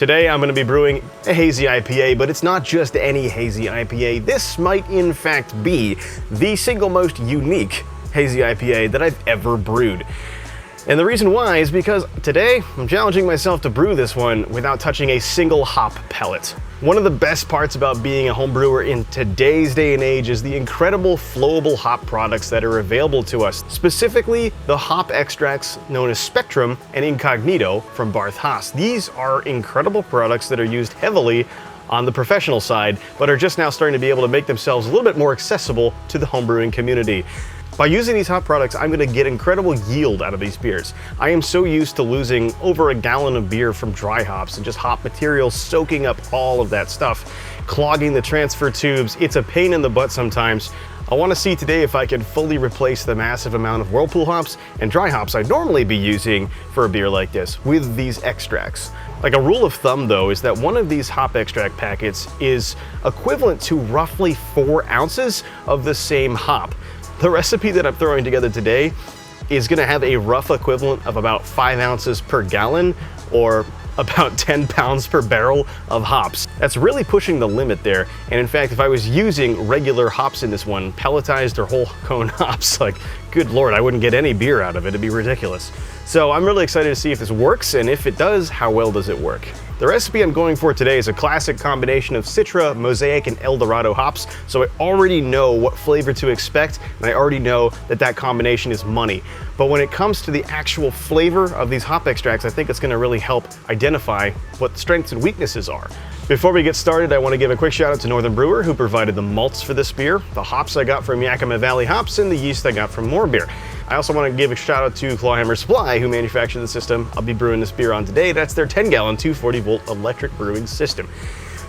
Today I'm going to be brewing a Hazy IPA, but it's not just any Hazy IPA. This might in fact be the single most unique Hazy IPA that I've ever brewed. And the reason why is because today I'm challenging myself to brew this one without touching a single hop pellet. One of the best parts about being a home brewer in today's day and age is the incredible flowable hop products that are available to us, specifically the hop extracts known as Spectrum and Incognito from Barth Haas. These are incredible products that are used heavily on the professional side, but are just now starting to be able to make themselves a little bit more accessible to the homebrewing community. By using these hop products, I'm going to get incredible yield out of these beers. I am so used to losing over a gallon of beer from dry hops and just hop material soaking up all of that stuff, clogging the transfer tubes. It's a pain in the butt sometimes. I want to see today if I can fully replace the massive amount of whirlpool hops and dry hops I'd normally be using for a beer like this with these extracts. Like a rule of thumb though is that one of these hop extract packets is equivalent to roughly 4 ounces of the same hop. The recipe that I'm throwing together today is going to have a rough equivalent of about 5 ounces per gallon, or about 10 pounds per barrel of hops. That's really pushing the limit there. And in fact, if I was using regular hops in this one, pelletized or whole cone hops, like, good Lord, I wouldn't get any beer out of it. It'd be ridiculous. So I'm really excited to see if this works, and if it does, how well does it work? The recipe I'm going for today is a classic combination of Citra, Mosaic, and Eldorado hops, so I already know what flavor to expect, and I already know that that combination is money. But when it comes to the actual flavor of these hop extracts, I think it's going to really help identify what the strengths and weaknesses are. Before we get started, I want to give a quick shout out to Northern Brewer, who provided the malts for this beer, the hops I got from Yakima Valley Hops, and the yeast I got from More Beer. I also want to give a shout out to Clawhammer Supply, who manufactured the system I'll be brewing this beer on today. That's their 10-gallon, 240-volt electric brewing system.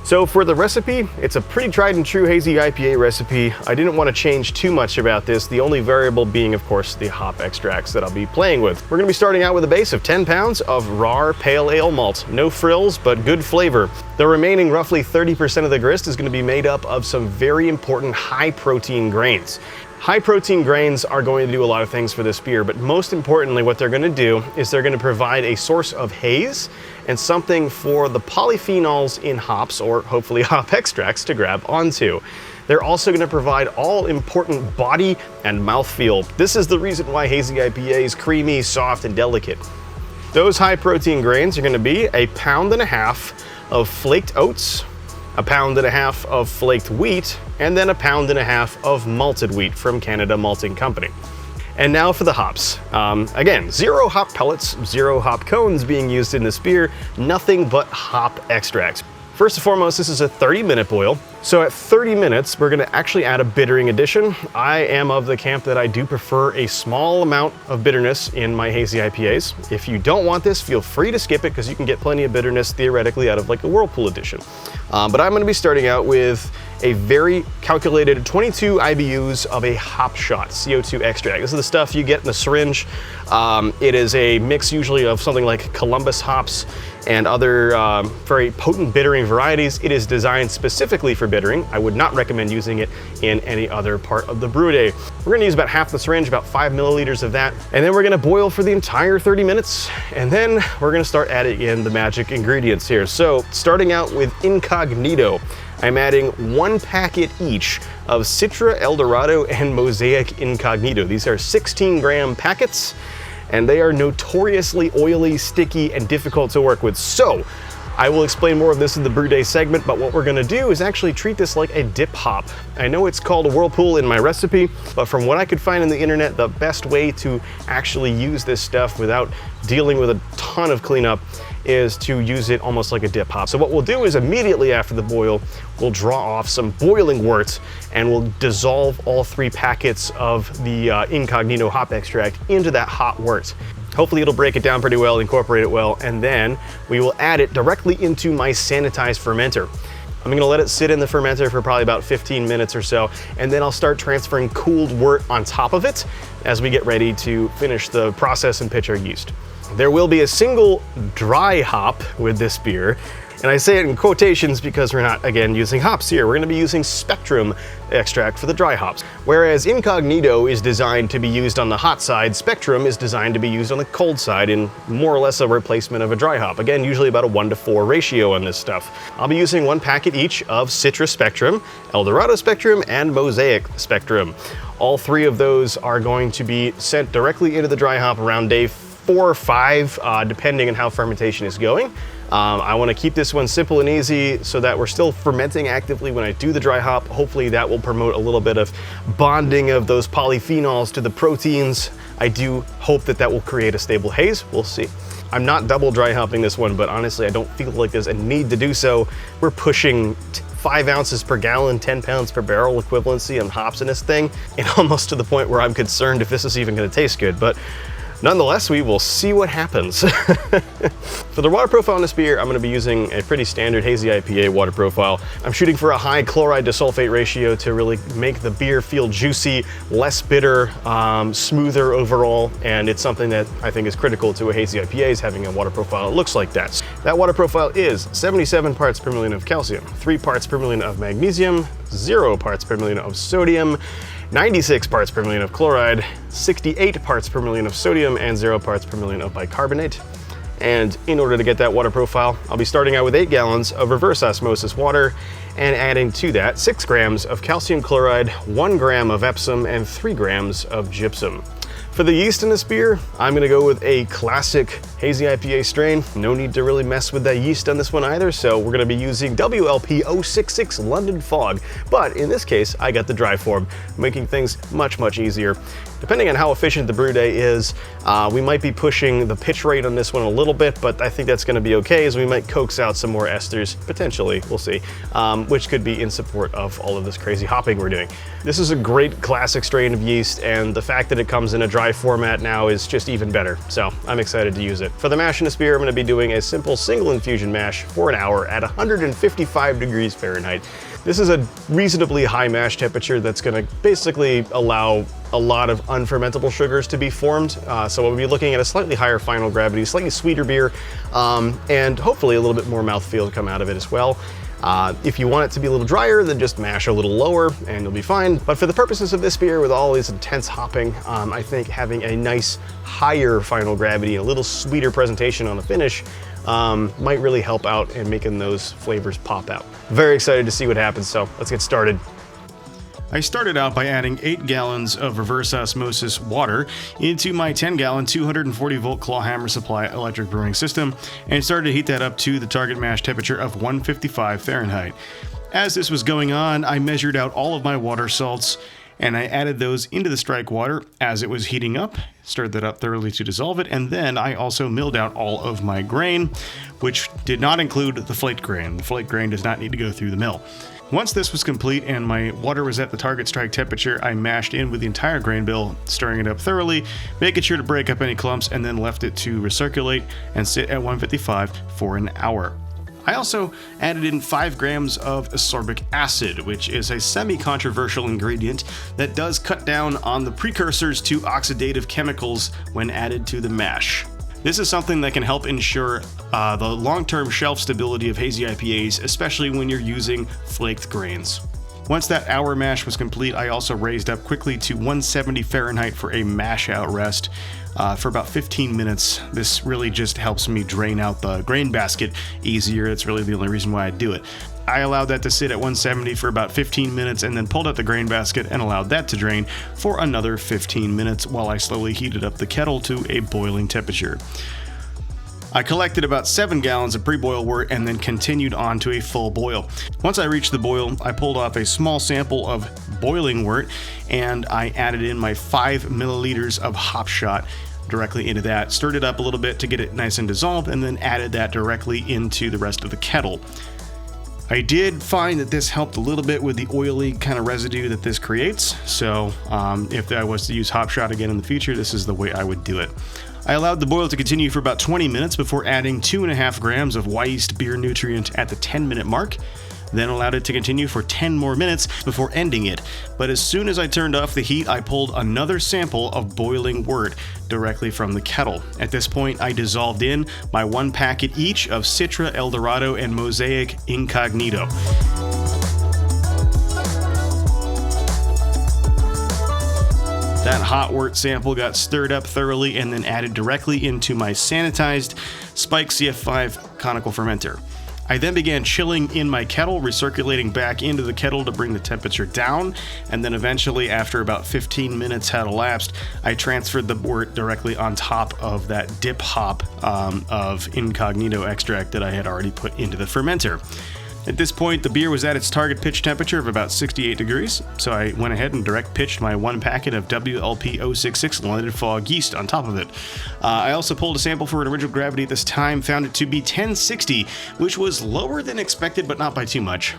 So for the recipe, it's a pretty tried and true Hazy IPA recipe. I didn't want to change too much about this, the only variable being, of course, the hop extracts that I'll be playing with. We're going to be starting out with a base of 10 pounds of raw pale ale malt. No frills, but good flavor. The remaining roughly 30% of the grist is going to be made up of some very important high protein grains. High protein grains are going to do a lot of things for this beer, but most importantly what they're going to do is they're going to provide a source of haze and something for the polyphenols in hops, or hopefully hop extracts, to grab onto. They're also going to provide all important body and mouthfeel. This is the reason why Hazy IPA is creamy, soft, and delicate. Those high protein grains are going to be 1.5 pounds of flaked oats, 1.5 pounds of flaked wheat, and then 1.5 pounds of malted wheat from Canada Malting Company. And now for the hops. Again, 0 hop pellets, 0 hop cones being used in this beer, nothing but hop extracts. First and foremost, this is a 30-minute boil. So at 30 minutes, we're gonna actually add a bittering addition. I am of the camp that I do prefer a small amount of bitterness in my Hazy IPAs. If you don't want this, feel free to skip it, because you can get plenty of bitterness theoretically out of like a Whirlpool edition. But I'm gonna be starting out with a very calculated 22 IBUs of a hop shot CO2 extract. This is the stuff you get in the syringe. It is a mix usually of something like Columbus hops and other very potent bittering varieties. It is designed specifically for bittering. I would not recommend using it in any other part of the brew day. We're gonna use about half the syringe, about 5 milliliters of that, and then we're gonna boil for the entire 30 minutes, and then we're gonna start adding in the magic ingredients here. So starting out with Incognito, I'm adding 1 packet each of Citra, Eldorado, and Mosaic Incognito. These are 16-gram packets, and they are notoriously oily, sticky, and difficult to work with. So I will explain more of this in the brew day segment, but what we're gonna do is actually treat this like a dip hop. I know it's called a Whirlpool in my recipe, but from what I could find on the internet, the best way to actually use this stuff without dealing with a ton of cleanup is to use it almost like a dip hop. So what we'll do is immediately after the boil, we'll draw off some boiling wort, and we'll dissolve all 3 packets of the Incognito hop extract into that hot wort. Hopefully it'll break it down pretty well, incorporate it well, and then we will add it directly into my sanitized fermenter. I'm gonna let it sit in the fermenter for probably about 15 minutes or so, and then I'll start transferring cooled wort on top of it as we get ready to finish the process and pitch our yeast. There will be a single dry hop with this beer, and I say it in quotations because we're not, again, using hops here. We're going to be using Spectrum extract for the dry hops. Whereas Incognito is designed to be used on the hot side, Spectrum is designed to be used on the cold side in more or less a replacement of a dry hop. Again, usually about a 1-to-4 ratio on this stuff. I'll be using 1 packet each of Citra Spectrum, Eldorado Spectrum, and Mosaic Spectrum. All 3 of those are going to be sent directly into the dry hop around day 4 or 5, depending on how fermentation is going. I want to keep this one simple and easy so that we're still fermenting actively when I do the dry hop. Hopefully that will promote a little bit of bonding of those polyphenols to the proteins. I do hope that that will create a stable haze. We'll see. I'm not double dry hopping this one, but honestly, I don't feel like there's a need to do so. We're pushing 5 ounces per gallon, 10 pounds per barrel equivalency on hops in this thing, and almost to the point where I'm concerned if this is even going to taste good. But nonetheless, we will see what happens. For the water profile on this beer, I'm going to be using a pretty standard Hazy IPA water profile. I'm shooting for a high chloride to sulfate ratio to really make the beer feel juicy, less bitter, smoother overall, and it's something that I think is critical to a Hazy IPA, is having a water profile that looks like that. That water profile is 77 parts per million of calcium, 3 parts per million of magnesium, 0 parts per million of sodium, 96 parts per million of chloride, 68 parts per million of sodium, and 0 parts per million of bicarbonate. And in order to get that water profile, I'll be starting out with 8 gallons of reverse osmosis water and adding to that 6 grams of calcium chloride, 1 gram of Epsom, and 3 grams of gypsum. For the yeast in this beer, I'm gonna go with a classic Hazy IPA strain. No need to really mess with that yeast on this one either, so we're gonna be using WLP 066 London Fog. But in this case, I got the dry form, making things much, much easier. Depending on how efficient the brew day is, we might be pushing the pitch rate on this one a little bit, but I think that's gonna be okay, as we might coax out some more esters, potentially, we'll see, which could be in support of all of this crazy hopping we're doing. This is a great classic strain of yeast, and the fact that it comes in a dry format now is just even better, so I'm excited to use it. For the mash in this beer, I'm gonna be doing a simple single infusion mash for an hour at 155 degrees Fahrenheit. This is a reasonably high mash temperature that's gonna basically allow a lot of unfermentable sugars to be formed. So we'll be looking at a slightly higher final gravity, slightly sweeter beer, and hopefully a little bit more mouthfeel to come out of it as well. If you want it to be a little drier, then just mash a little lower and you'll be fine. But for the purposes of this beer, with all this intense hopping, I think having a nice higher final gravity and a little sweeter presentation on the finish might really help out in making those flavors pop out. Very excited to see what happens, so let's get started. I started out by adding 8 gallons of reverse osmosis water into my 10-gallon 240-volt claw hammer supply electric brewing system and started to heat that up to the target mash temperature of 155 Fahrenheit. As this was going on, I measured out all of my water salts and I added those into the strike water as it was heating up, stirred that up thoroughly to dissolve it, and then I also milled out all of my grain, which did not include the flake grain. The flake grain does not need to go through the mill. Once this was complete and my water was at the target strike temperature, I mashed in with the entire grain bill, stirring it up thoroughly, making sure to break up any clumps, and then left it to recirculate and sit at 155 for an hour. I also added in 5 grams of ascorbic acid, which is a semi-controversial ingredient that does cut down on the precursors to oxidative chemicals when added to the mash. This is something that can help ensure the long-term shelf stability of Hazy IPAs, especially when you're using flaked grains. Once that hour mash was complete, I also raised up quickly to 170 Fahrenheit for a mash out rest for about 15 minutes. This really just helps me drain out the grain basket easier. It's really the only reason why I do it. I allowed that to sit at 170 for about 15 minutes and then pulled out the grain basket and allowed that to drain for another 15 minutes while I slowly heated up the kettle to a boiling temperature. I collected about 7 gallons of pre-boil wort and then continued on to a full boil. Once I reached the boil, I pulled off a small sample of boiling wort and I added in my 5 milliliters of hop shot directly into that, stirred it up a little bit to get it nice and dissolved, and then added that directly into the rest of the kettle. I did find that this helped a little bit with the oily kind of residue that this creates, so if I was to use hop shot again in the future, this is the way I would do it. I allowed the boil to continue for about 20 minutes before adding 2.5 grams of yeast beer nutrient at the 10-minute mark. then allowed it to continue for 10 more minutes before ending it. But as soon as I turned off the heat, I pulled another sample of boiling wort directly from the kettle. At this point, I dissolved in my 1 packet each of Citra, Eldorado, and Mosaic Incognito. That hot wort sample got stirred up thoroughly and then added directly into my sanitized Spike CF5 conical fermenter. I then began chilling in my kettle, recirculating back into the kettle to bring the temperature down, and then eventually, after about 15 minutes had elapsed, I transferred the wort directly on top of that dip hop of Incognito extract that I had already put into the fermenter. At this point, the beer was at its target pitch temperature of about 68 degrees, so I went ahead and direct pitched my 1 packet of WLP066 London Fog yeast on top of it. I also pulled a sample for an original gravity this time, found it to be 1060, which was lower than expected, but not by too much.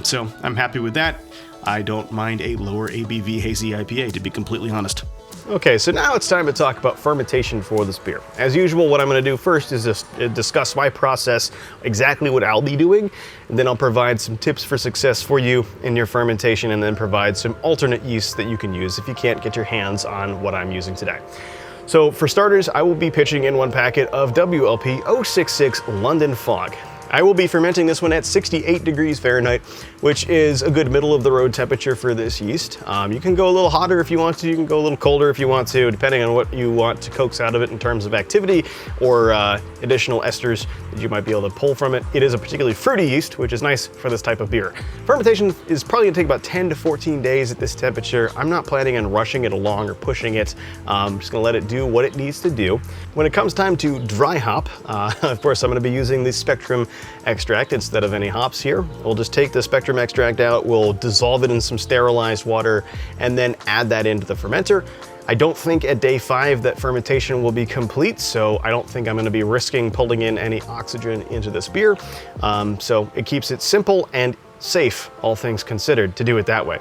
So I'm happy with that. I don't mind a lower ABV Hazy IPA, to be completely honest. Okay, so now it's time to talk about fermentation for this beer. As usual, what I'm going to do first is just discuss my process, exactly what I'll be doing, and then I'll provide some tips for success for you in your fermentation, and then provide some alternate yeasts that you can use if you can't get your hands on what I'm using today. So for starters, I will be pitching in 1 packet of WLP066 London Fog. I will be fermenting this one at 68 degrees Fahrenheit, which is a good middle of the road temperature for this yeast. You can go a little hotter if you want to, you can go a little colder if you want to, depending on what you want to coax out of it in terms of activity or additional esters that you might be able to pull from it. It is a particularly fruity yeast, which is nice for this type of beer. Fermentation is probably gonna take about 10 to 14 days at this temperature. I'm not planning on rushing it along or pushing it. I'm just gonna let it do what it needs to do. When it comes time to dry hop, of course, I'm gonna be using the Spectrum extract instead of any hops here. We'll just take the Spectrum extract out, we'll dissolve it in some sterilized water, and then add that into the fermenter. I don't think at day 5 that fermentation will be complete, so I don't think I'm going to be risking pulling in any oxygen into this beer. So it keeps it simple and safe, all things considered, to do it that way.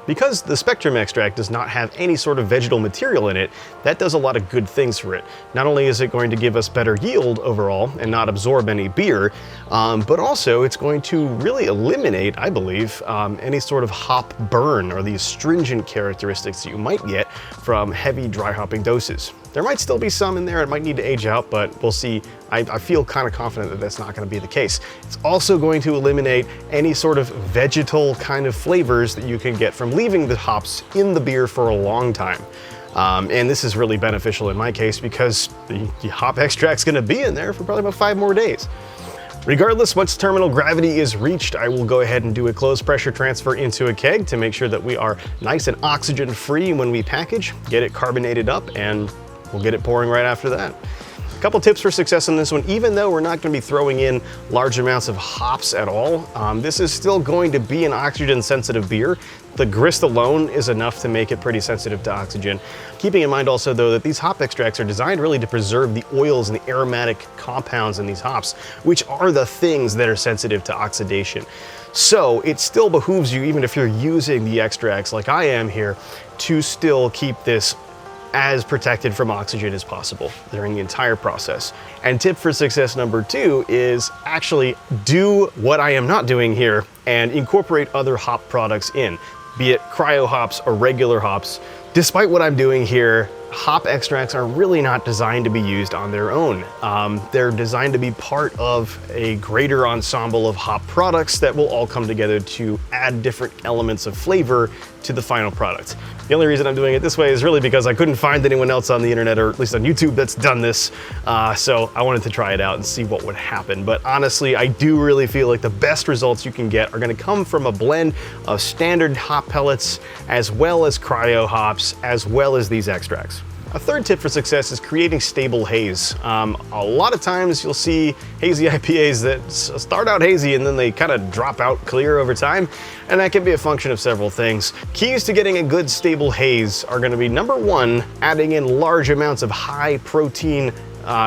Because the Spectrum extract does not have any sort of vegetal material in it, that does a lot of good things for it. Not only is it going to give us better yield overall and not absorb any beer, but also it's going to really eliminate, I believe, any sort of hop burn or the astringent characteristics that you might get from heavy dry hopping doses. There might still be some in there, it might need to age out, but we'll see. I feel kind of confident that that's not going to be the case. It's also going to eliminate any sort of vegetal kind of flavors that you can get from leaving the hops in the beer for a long time. And this is really beneficial in my case because the hop extract's going to be in there for probably about 5 more days. Regardless, once terminal gravity is reached, I will go ahead and do a closed pressure transfer into a keg to make sure that we are nice and oxygen free when we package, get it carbonated up, and we'll get it pouring right after that. A couple tips for success on this one. Even though we're not going to be throwing in large amounts of hops at all, this is still going to be an oxygen sensitive beer. The grist alone is enough to make it pretty sensitive to oxygen. Keeping in mind also though that these hop extracts are designed really to preserve the oils and the aromatic compounds in these hops, which are the things that are sensitive to oxidation. So it still behooves you, even if you're using the extracts like I am here, to still keep this as protected from oxygen as possible during the entire process. And tip for success number 2 is actually do what I am not doing here and incorporate other hop products in, be it cryo hops or regular hops. Despite what I'm doing here, hop extracts are really not designed to be used on their own. They're designed to be part of a greater ensemble of hop products that will all come together to add different elements of flavor to the final product. The only reason I'm doing it this way is really because I couldn't find anyone else on the internet, or at least on YouTube, that's done this. So I wanted to try it out and see what would happen. But honestly, I do really feel like the best results you can get are gonna come from a blend of standard hop pellets, as well as cryo hops, as well as these extracts. A third tip for success is creating stable haze. A lot of times you'll see hazy IPAs that start out hazy and then they kind of drop out clear over time, and that can be a function of several things. Keys to getting a good stable haze are going to be, number 1, adding in large amounts of high protein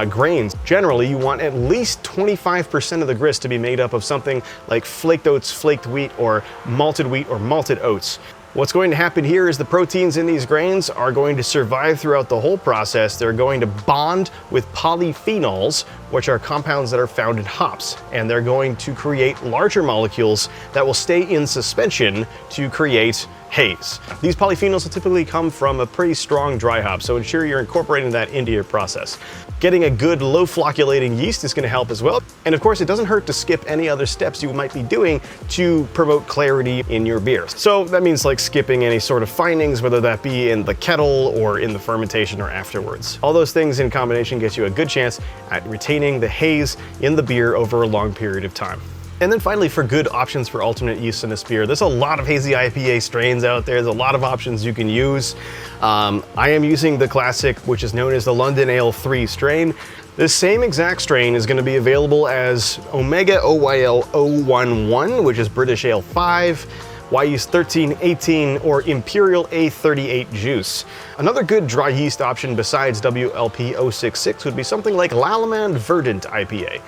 grains. Generally, you want at least 25% of the grist to be made up of something like flaked oats, flaked wheat, or malted oats. What's going to happen here is the proteins in these grains are going to survive throughout the whole process. They're going to bond with polyphenols, which are compounds that are found in hops, and they're going to create larger molecules that will stay in suspension to create haze. These polyphenols will typically come from a pretty strong dry hop, so ensure you're incorporating that into your process. Getting a good low flocculating yeast is going to help as well. And of course, it doesn't hurt to skip any other steps you might be doing to promote clarity in your beer. So that means like skipping any sort of findings, whether that be in the kettle or in the fermentation or afterwards. All those things in combination get you a good chance at retaining the haze in the beer over a long period of time. And then finally, for good options for alternate yeast in this beer, there's a lot of Hazy IPA strains out there. There's a lot of options you can use. I am using the classic, which is known as the London Ale 3 strain. This same exact strain is going to be available as Omega OYL 011, which is British Ale 5, yeast 1318, or Imperial A38 juice. Another good dry yeast option besides WLP 066 would be something like Lallemand Verdant IPA.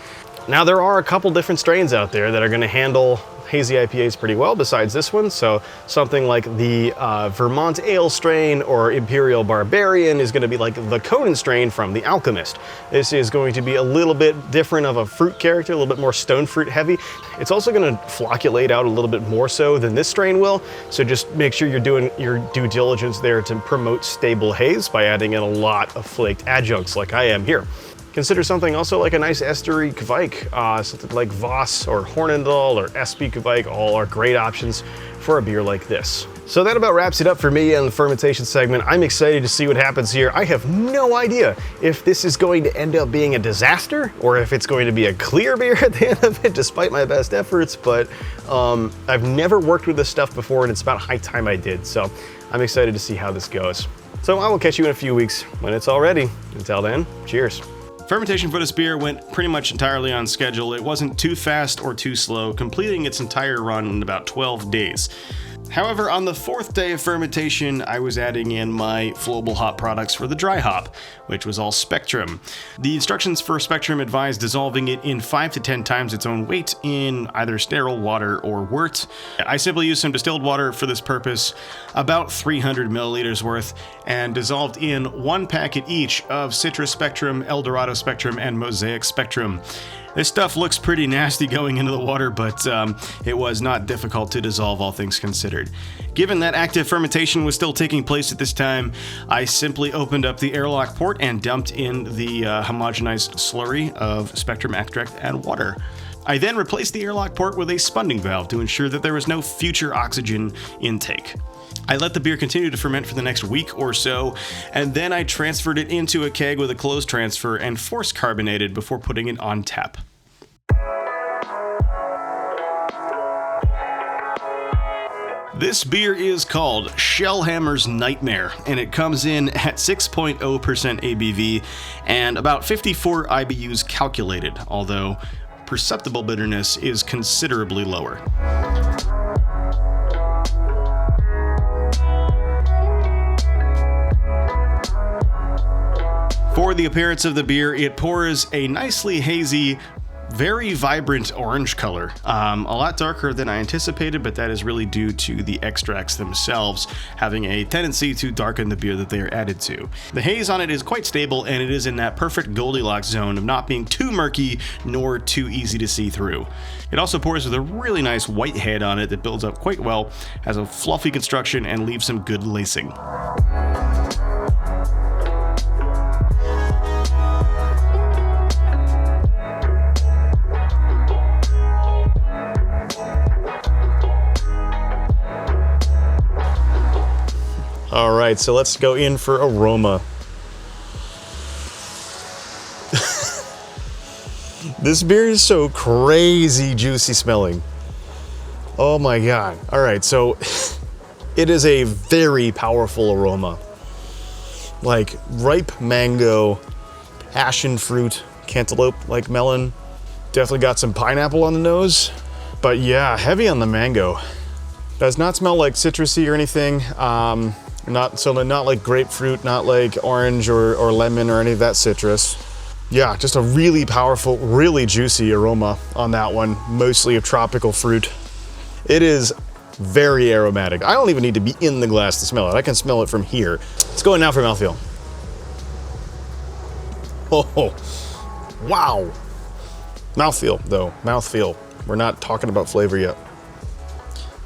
Now, there are a couple different strains out there that are going to handle Hazy IPAs pretty well besides this one. So something like the Vermont Ale strain or Imperial Barbarian is going to be like the Conan strain from The Alchemist. This is going to be a little bit different of a fruit character, a little bit more stone fruit heavy. It's also going to flocculate out a little bit more so than this strain will. So just make sure you're doing your due diligence there to promote stable haze by adding in a lot of flaked adjuncts like I am here. Consider something also like a nice estery Kveik, something like Voss or Hornindal or SP Kveik, all are great options for a beer like this. So that about wraps it up for me in the fermentation segment. I'm excited to see what happens here. I have no idea if this is going to end up being a disaster or if it's going to be a clear beer at the end of it, despite my best efforts, but I've never worked with this stuff before and it's about high time I did, so I'm excited to see how this goes. So I will catch you in a few weeks when it's all ready. Until then, cheers. Fermentation for this beer went pretty much entirely on schedule. It wasn't too fast or too slow, completing its entire run in about 12 days. However, on the 4th day of fermentation, I was adding in my flowable hop products for the dry hop, which was all Spectrum. The instructions for Spectrum advise dissolving it in 5 to 10 times its own weight in either sterile water or wort. I simply used some distilled water for this purpose, about 300 milliliters worth, and dissolved in 1 packet each of Citra Spectrum, Eldorado Spectrum, and Mosaic Spectrum. This stuff looks pretty nasty going into the water, but it was not difficult to dissolve, all things considered. Given that active fermentation was still taking place at this time, I simply opened up the airlock port and dumped in the homogenized slurry of Spectrum extract and water. I then replaced the airlock port with a spunding valve to ensure that there was no future oxygen intake. I let the beer continue to ferment for the next week or so, and then I transferred it into a keg with a closed transfer and force carbonated before putting it on tap. This beer is called Shellhammer's Nightmare, and it comes in at 6.0% ABV and about 54 IBUs calculated, although perceptible bitterness is considerably lower. For the appearance of the beer, it pours a nicely hazy, very vibrant orange color. A lot darker than I anticipated, but that is really due to the extracts themselves having a tendency to darken the beer that they are added to. The haze on it is quite stable, and it is in that perfect Goldilocks zone of not being too murky nor too easy to see through. It also pours with a really nice white head on it that builds up quite well, has a fluffy construction, and leaves some good lacing. All right, so let's go in for aroma. This beer is so crazy juicy smelling. Oh my God. All right, so it is a very powerful aroma. Like ripe mango, passion fruit, cantaloupe like melon. Definitely got some pineapple on the nose, but yeah, heavy on the mango. Does not smell like citrusy or anything. Not like grapefruit, not like orange or lemon or any of that citrus. Yeah, just a really powerful, really juicy aroma on that one, mostly of tropical fruit. It is Very aromatic. I don't even need to be in the glass to smell it. I can smell it from here. Let's go in now for mouthfeel. Oh, wow. Mouthfeel, though. Mouthfeel. We're not talking about flavor yet.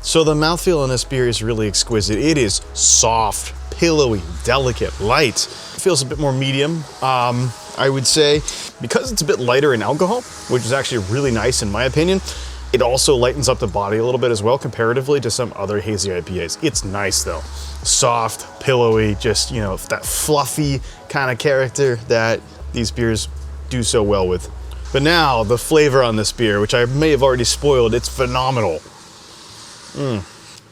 So the mouthfeel on this beer is really exquisite. It is soft, pillowy, delicate, light. It feels a bit more medium, I would say. Because it's a bit lighter in alcohol, which is actually really nice in my opinion, it also lightens up the body a little bit as well comparatively to some other hazy IPAs. It's nice though. Soft, pillowy, just, you know, that fluffy kind of character that these beers do so well with. But now the flavor on this beer, which I may have already spoiled, it's phenomenal.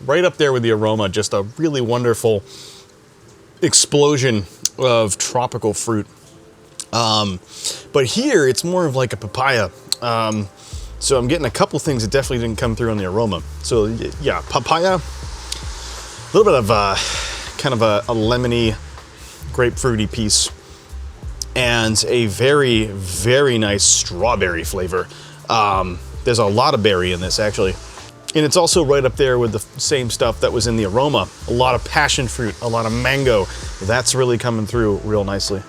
Right up there with the aroma, just a really wonderful explosion of tropical fruit. But here it's more of like a papaya. So I'm getting a couple things that definitely didn't come through on the aroma. So yeah, papaya, a little bit of kind of a lemony, grapefruity piece, and a very, very nice strawberry flavor. There's a lot of berry in this actually. And it's also right up there with the same stuff that was in the aroma. A lot of passion fruit, a lot of mango. That's really coming through real nicely.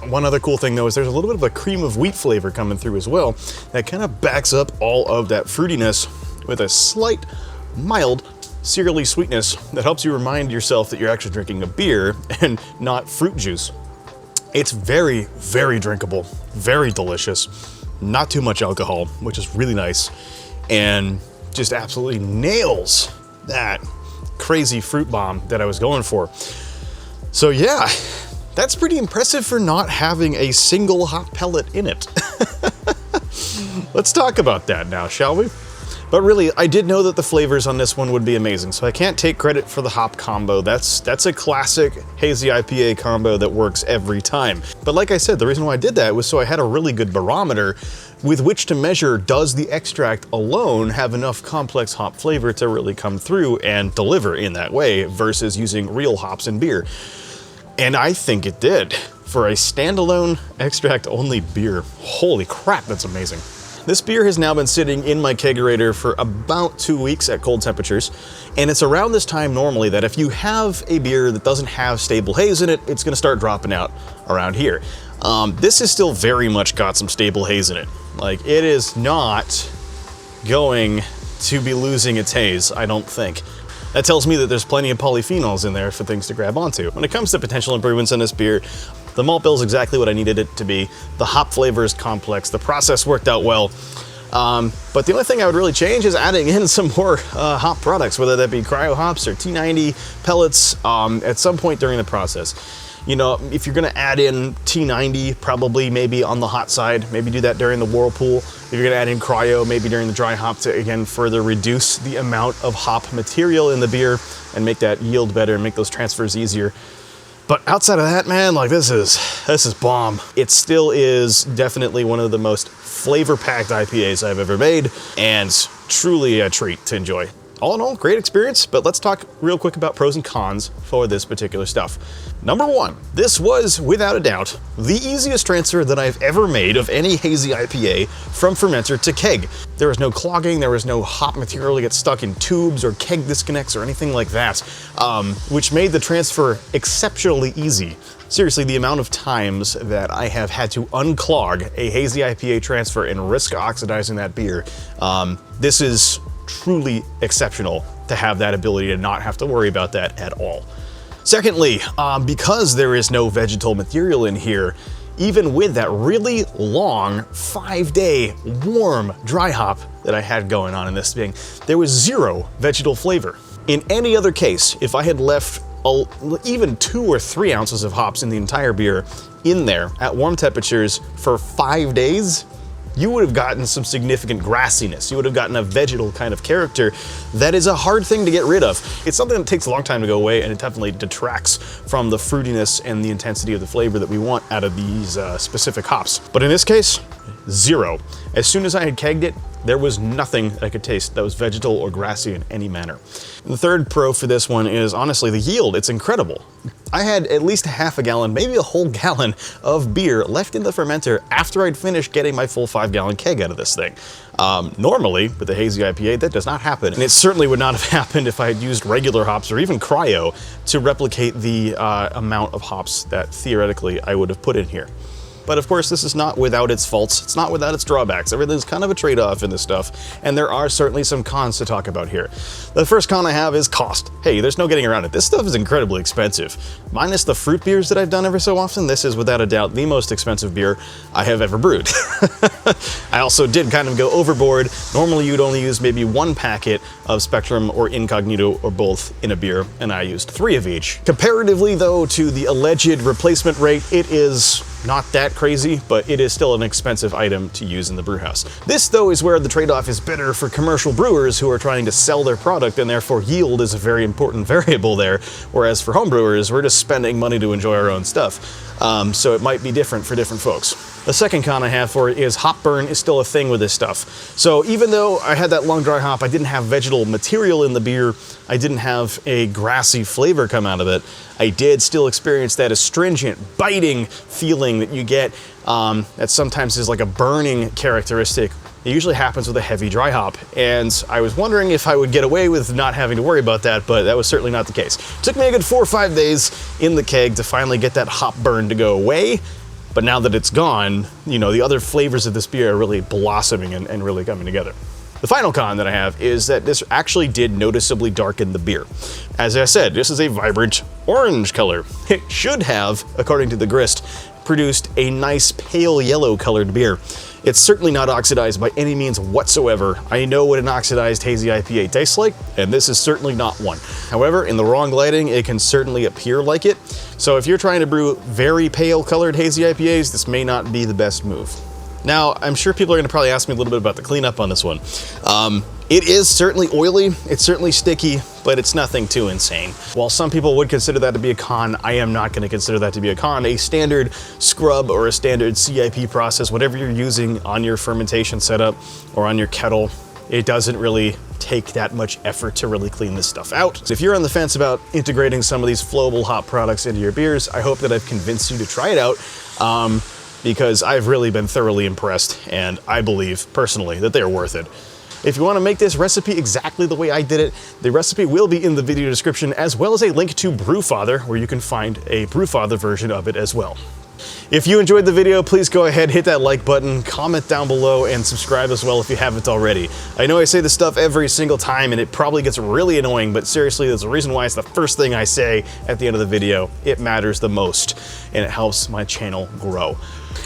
One other cool thing though is there's a little bit of a cream of wheat flavor coming through as well that kind of backs up all of that fruitiness with a slight, mild, cereally sweetness that helps you remind yourself that you're actually drinking a beer and not fruit juice. It's very, very drinkable, very delicious, not too much alcohol, which is really nice, and just absolutely nails that crazy fruit bomb that I was going for. So yeah, that's pretty impressive for not having a single hop pellet in it. Let's talk about that now, shall we? But really, I did know that the flavors on this one would be amazing, so I can't take credit for the hop combo. That's a classic Hazy IPA combo that works every time. But like I said, the reason why I did that was so I had a really good barometer with which to measure, does the extract alone have enough complex hop flavor to really come through and deliver in that way versus using real hops in beer. And I think it did. For a standalone extract-only beer, holy crap, that's amazing. This beer has now been sitting in my kegerator for about 2 weeks at cold temperatures, and it's around this time normally that if you have a beer that doesn't have stable haze in it, it's gonna start dropping out around here. This has still very much got some stable haze in it. Like, it is not going to be losing its haze, I don't think. That tells me that there's plenty of polyphenols in there for things to grab onto. When it comes to potential improvements in this beer, the malt bill is exactly what I needed it to be. The hop flavor is complex. The process worked out well. But the only thing I would really change is adding in some more hop products, whether that be cryo hops or T90 pellets at some point during the process. You know, if you're gonna add in T90, probably maybe on the hot side, maybe do that during the whirlpool. If you're gonna add in cryo, maybe during the dry hop to, again, further reduce the amount of hop material in the beer and make that yield better and make those transfers easier. But outside of that, man, like this is bomb. It still is definitely one of the most flavor-packed IPAs I've ever made, and truly a treat to enjoy. All in all, great experience, but let's talk real quick about pros and cons for this particular stuff. Number one, this was, without a doubt, the easiest transfer that I've ever made of any hazy IPA from fermenter to keg. There was no clogging, there was no hop material to get stuck in tubes or keg disconnects or anything like that, which made the transfer exceptionally easy. Seriously, the amount of times that I have had to unclog a hazy IPA transfer and risk oxidizing that beer, this is truly exceptional to have that ability to not have to worry about that at all. Secondly, because there is no vegetal material in here, even with that really long 5-day warm dry hop that I had going on in this thing, there was zero vegetal flavor. In any other case, if I had left even 2 or 3 ounces of hops in the entire beer in there at warm temperatures for 5 days, you would have gotten some significant grassiness. You would have gotten a vegetal kind of character that is a hard thing to get rid of. It's something that takes a long time to go away, and it definitely detracts from the fruitiness and the intensity of the flavor that we want out of these specific hops. But in this case, zero. As soon as I had kegged it, there was nothing that I could taste that was vegetal or grassy in any manner. The third pro for this one is honestly the yield. It's incredible. I had at least half a gallon, maybe a whole gallon of beer left in the fermenter after I'd finished getting my full 5-gallon keg out of this thing. Normally, with the Hazy IPA, that does not happen. And it certainly would not have happened if I had used regular hops or even cryo to replicate the amount of hops that theoretically I would have put in here. But of course, this is not without its faults. It's not without its drawbacks. Everything's kind of a trade-off in this stuff, and there are certainly some cons to talk about here. The first con I have is cost. Hey, there's no getting around it. This stuff is incredibly expensive. Minus the fruit beers that I've done ever so often, this is without a doubt the most expensive beer I have ever brewed. I also did kind of go overboard. Normally you'd only use maybe 1 packet of Spectrum or Incognito or both in a beer, and I used 3 of each. Comparatively though to the alleged replacement rate, it is not that crazy, but it is still an expensive item to use in the brew house. This though is where the trade-off is bitter for commercial brewers who are trying to sell their product, and therefore yield is a very important variable there, whereas for homebrewers, we're just spending money to enjoy our own stuff. So it might be different for different folks. The second con I have for it is hop burn is still a thing with this stuff. So even though I had that long dry hop, I didn't have vegetal material in the beer, I didn't have a grassy flavor come out of it, I did still experience that astringent, biting feeling that you get that sometimes is like a burning characteristic. It usually happens with a heavy dry hop, and I was wondering if I would get away with not having to worry about that, but that was certainly not the case. It took me a good 4 or 5 days in the keg to finally get that hop burn to go away, but now that it's gone, you know, the other flavors of this beer are really blossoming and really coming together. The final con that I have is that this actually did noticeably darken the beer. As I said, this is a vibrant orange color. It should have, according to the grist, produced a nice pale yellow colored beer. It's certainly not oxidized by any means whatsoever. I know what an oxidized Hazy IPA tastes like, and this is certainly not one. However, in the wrong lighting, it can certainly appear like it. So if you're trying to brew very pale colored Hazy IPAs, this may not be the best move. Now, I'm sure people are gonna probably ask me a little bit about the cleanup on this one. It is certainly oily, it's certainly sticky, but it's nothing too insane. While some people would consider that to be a con, I am not gonna consider that to be a con. A standard scrub or a standard CIP process, whatever you're using on your fermentation setup or on your kettle, it doesn't really take that much effort to really clean this stuff out. So if you're on the fence about integrating some of these flowable hop products into your beers, I hope that I've convinced you to try it out. Because I've really been thoroughly impressed, and I believe personally that they're worth it. If you want to make this recipe exactly the way I did it, the recipe will be in the video description, as well as a link to Brewfather, where you can find a Brewfather version of it as well. If you enjoyed the video, please go ahead, hit that like button, comment down below, and subscribe as well if you haven't already. I know I say this stuff every single time, and it probably gets really annoying, but seriously, there's a reason why it's the first thing I say at the end of the video. It matters the most, and it helps my channel grow.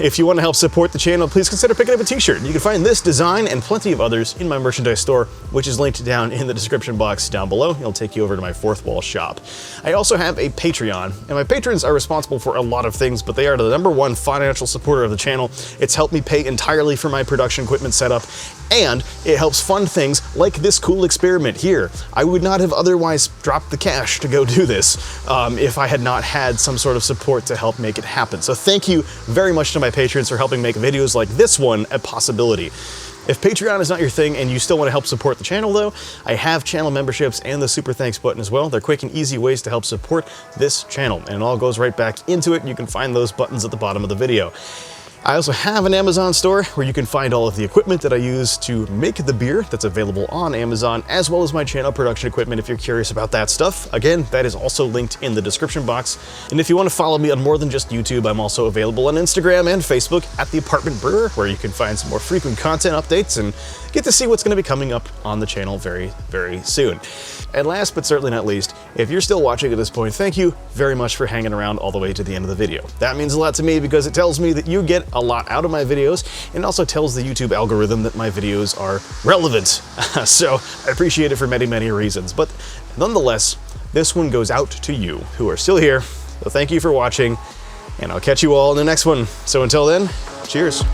If you want to help support the channel, please consider picking up a t-shirt. You can find this design and plenty of others in my merchandise store, which is linked down in the description box down below. It'll take you over to my fourth wall shop. I also have a Patreon, and my patrons are responsible for a lot of things, but they are the #1 financial supporter of the channel. It's helped me pay entirely for my production equipment setup, and it helps fund things like this cool experiment here. I would not have otherwise dropped the cash to go do this if I had not had some sort of support to help make it happen. So thank you very much to my patrons for helping make videos like this one a possibility. If Patreon is not your thing and you still want to help support the channel though, I have channel memberships and the super thanks button as well. They're quick and easy ways to help support this channel, and it all goes right back into it. You can find those buttons at the bottom of the video. I also have an Amazon store where you can find all of the equipment that I use to make the beer that's available on Amazon, as well as my channel production equipment if you're curious about that stuff. Again, that is also linked in the description box. And if you want to follow me on more than just YouTube, I'm also available on Instagram and Facebook at The Apartment Brewer, where you can find some more frequent content updates and get to see what's going to be coming up on the channel very, very soon. And last but certainly not least, if you're still watching at this point, thank you very much for hanging around all the way to the end of the video. That means a lot to me because it tells me that you get a lot out of my videos, and also tells the YouTube algorithm that my videos are relevant. So I appreciate it for many, many reasons. But nonetheless, this one goes out to you who are still here. So thank you for watching, and I'll catch you all in the next one. So until then, cheers.